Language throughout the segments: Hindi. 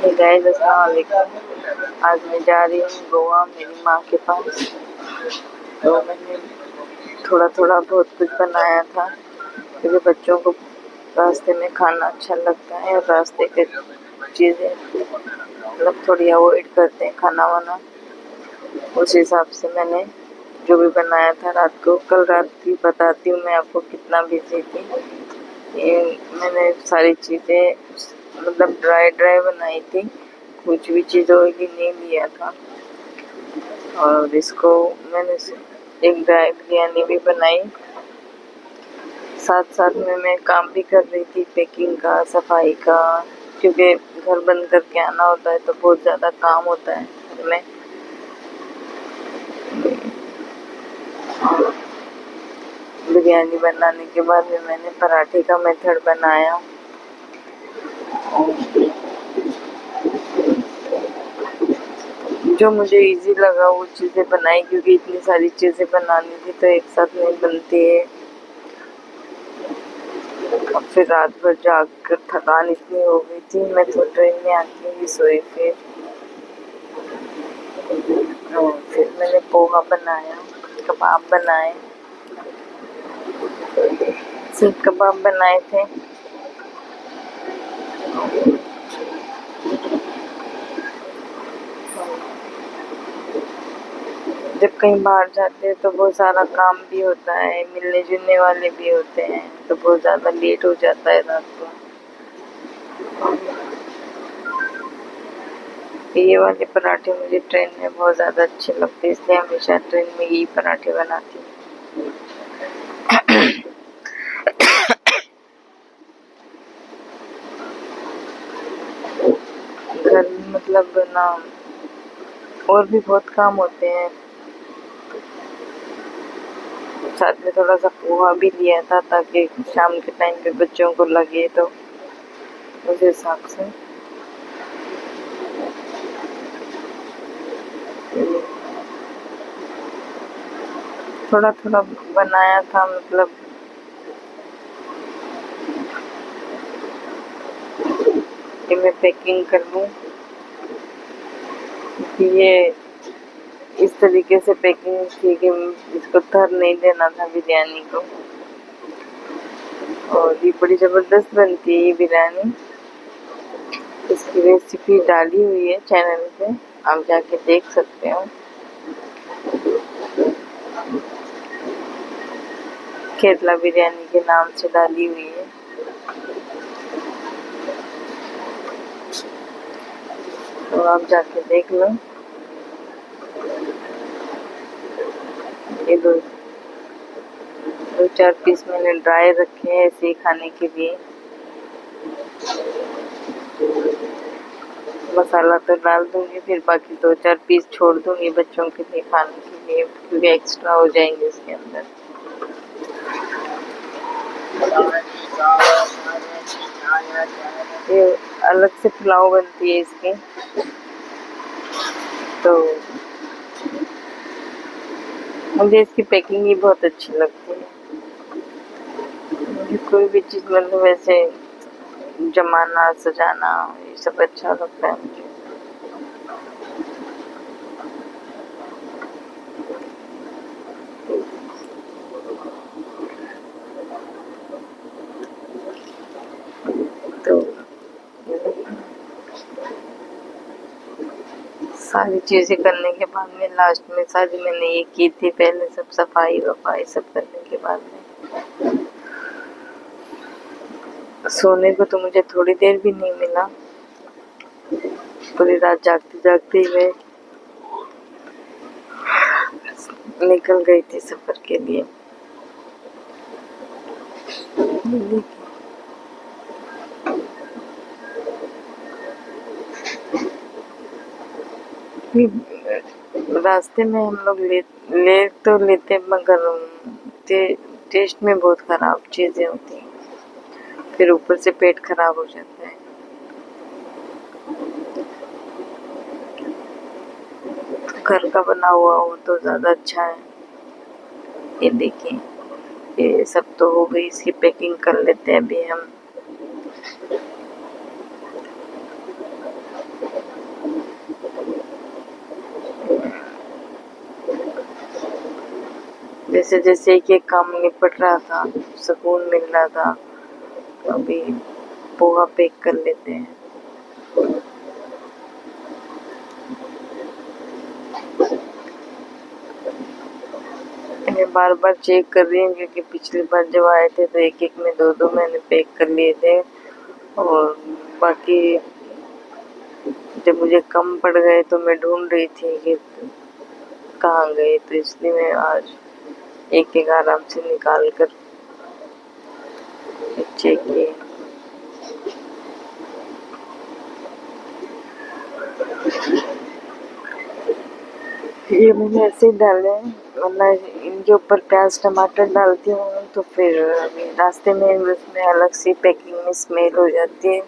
गाइस अस्सलाम वालेकुम। आज मैं जा रही हूँ गोवा मेरी माँ के पास। तो मैंने थोड़ा थोड़ा बहुत कुछ बनाया था क्योंकि बच्चों को रास्ते में खाना अच्छा लगता है और रास्ते के चीज़ें मतलब थोड़ी अवॉइड करते हैं खाना वाना। उस हिसाब से मैंने जो भी बनाया था रात को, कल रात की बताती हूँ मैं आपको कितना बिजी थी। ये मैंने सारी चीज़ें मतलब ड्राई ड्राई बनाई थी, कुछ भी चीज़ ऑयली नहीं लिया था। और इसको मैंने एक ड्राई बिरयानी भी बनाई, साथ साथ में मैं काम भी कर रही थी पैकिंग का, सफाई का, क्योंकि घर बंद करके आना होता है तो बहुत ज़्यादा काम होता है घर में। बिरयानी बनाने के बाद में मैंने पराठे का मेथड बनाया। जो मुझे इजी लगा वो चीज़ें बनाई, क्योंकि इतनी सारी चीज़ें बनानी थी तो एक साथ नहीं बनती है। और फिर रात भर जाग कर थकान इतनी हो गई थी, मैं तो ट्रेन में आके ही सोई। फिर मैंने पोहा बनाया, कबाब बनाए, सीख कबाब बनाए थे। जब कहीं बाहर जाते हैं तो बहुत सारा काम भी होता है, मिलने जुलने वाले भी होते हैं, तो बहुत ज़्यादा लेट हो जाता है रात को। ये वाले पराठे मुझे ट्रेन में बहुत ज़्यादा अच्छे लगते हैं, इसलिए हमेशा ट्रेन में यही पराठे बनाती हूँ। घर मतलब ना और भी बहुत काम होते हैं। साथ में थोड़ा सा पोहा भी लिया था ताकि शाम के टाइम पे बच्चों को लगे, तो उस हिसाब से थोड़ा थोड़ा बनाया था। मतलब कि मैं पैकिंग कर लूँ, कि ये इस तरीके से पैकिंग थी कि इसको तर नहीं देना था बिरयानी को। और ये बड़ी ज़बरदस्त बनती है ये बिरयानी। इसकी रेसिपी डाली हुई है चैनल पे, आप जाके देख सकते हो। केरला बिरयानी के नाम से डाली हुई है, तो आप जाके देख लो। ये दो चार पीस मैंने ड्राई रखे हैं ऐसे ही खाने के लिए। मसाला तो डाल दूंगी, फिर बाकी 2-4 पीस छोड़ दूंगी बच्चों के लिए खाने के लिए, क्योंकि एक्स्ट्रा हो जाएंगे इसके अंदर। ये अलग से पुलाव बनती है इसकी, तो मुझे इसकी पैकिंग ही बहुत अच्छी लगती है। मुझे कोई भी चीज़ मतलब वैसे जमाना सजाना ये सब अच्छा लगता है मुझे। तो सारी चीज़ें करने के बाद में लास्ट में सारी मैंने ये की थी, पहले सब सफाई वफाई सब करने के बाद में सोने को तो मुझे थोड़ी देर भी नहीं मिला। पूरी रात जागते जागते ही मैं निकल गई थी सफर के लिए। रास्ते में हम लोग ले तो लेते, मगर टेस्ट में बहुत खराब चीज़ें होती हैं, फिर ऊपर से पेट खराब हो जाता है। घर का बना हुआ हो तो ज़्यादा अच्छा है। ये देखिए, ये सब तो हो गई, इसकी पैकिंग कर लेते हैं अभी हम। जैसे जैसे एक एक काम निपट रहा था, सुकून मिल रहा था। अभी पोहा पैक कर लेते हैं। मैं बार बार चेक कर रही हूँ क्योंकि पिछली बार जब आए थे तो एक एक में दो दो मैंने पैक कर लिए थे, और बाकी जब मुझे कम पड़ गए तो मैं ढूंढ रही थी कि कहाँ गए, तो इसलिए मैं आज एक एक आराम से निकाल कर चेक किए। ये मैंने ऐसे ही डाले हैं, वरना इनके ऊपर प्याज टमाटर डालती हूँ तो फिर रास्ते में उसमें अलग सी पैकिंग में स्मेल हो जाती है,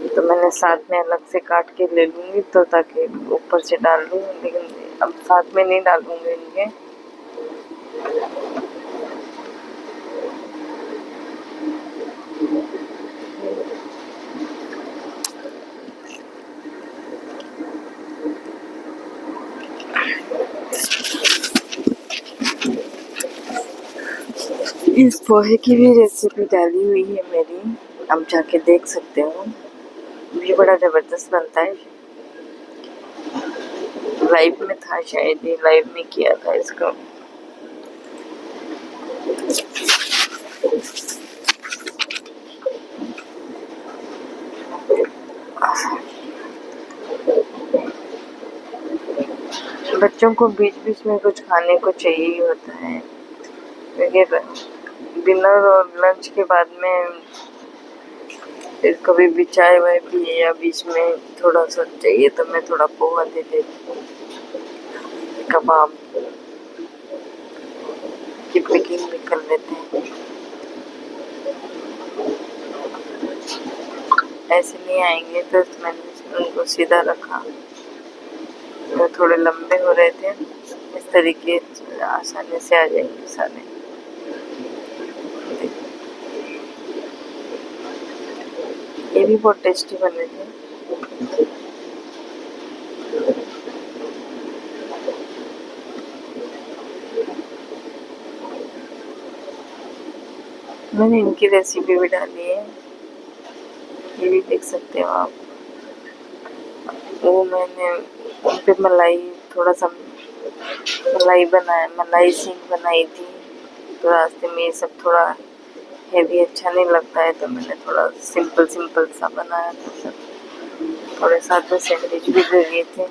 तो मैंने साथ में अलग से काट के ले लूँगी तो ताकि ऊपर से डाल लूँ, लेकिन अब साथ में नहीं डालूँगी इनके। इस पोहे की भी रेसिपी डाली हुई है मेरी, आप जाके देख सकते हो। भी बड़ा ज़बरदस्त बनता है। लाइव में था शायद, ये लाइव में किया था इसको। बच्चों को बीच बीच में कुछ खाने को चाहिए ही होता है, क्योंकि डिनर और लंच के बाद में फिर कभी भी चाय वाय पिए या बीच में थोड़ा सा चाहिए तो मैं थोड़ा पोहा दे देती हूँ। कबाब की पैकिंग भी कर लेते हैं। ऐसे नहीं आएंगे तो मैंने उनको सीधा रखा, तो थोड़े लंबे हो रहे थे, इस तरीके आसानी से आ जाएंगे सारे। ये भी बहुत टेस्टी बने थे। मैंने इनकी रेसिपी भी डाली है, ये भी देख सकते हो आप। वो मैंने उन पे मलाई, थोड़ा सा मलाई बनाया, मलाई सींग बनाई थी, तो रास्ते में ये सब थोड़ा हेवी अच्छा नहीं लगता है, तो मैंने थोड़ा सिंपल सिंपल सा बनाया था सब। थोड़े साथ में सैंडविच भी दे दिए थे।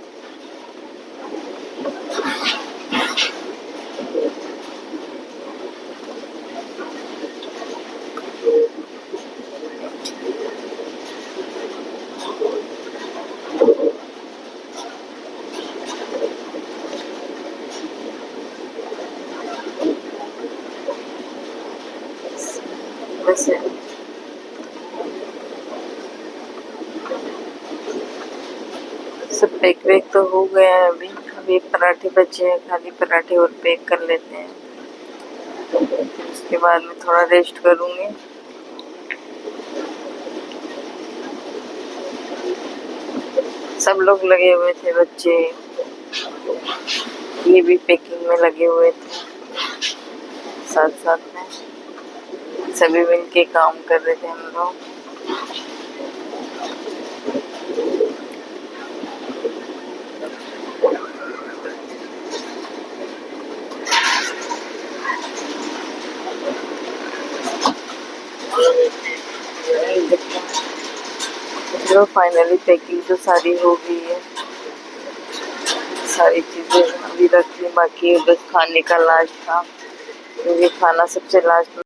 वैसे सब पैक वैक तो हो गया है। अभी पराठे बचे हैं, खाली पराठे और पैक कर लेते हैं, उसके बाद में थोड़ा रेस्ट करूँगी। सब लोग लगे हुए थे, बच्चे ये भी पैकिंग में लगे हुए थे, साथ साथ में सभी मिलके काम कर रहे थे हम लोग। चलो फाइनली पैकिंग तो सारी हो गई है, सारी चीज़ें अभी रख ली, बाकी बस खाने का लास्ट था, क्योंकि खाना सबसे लास्ट में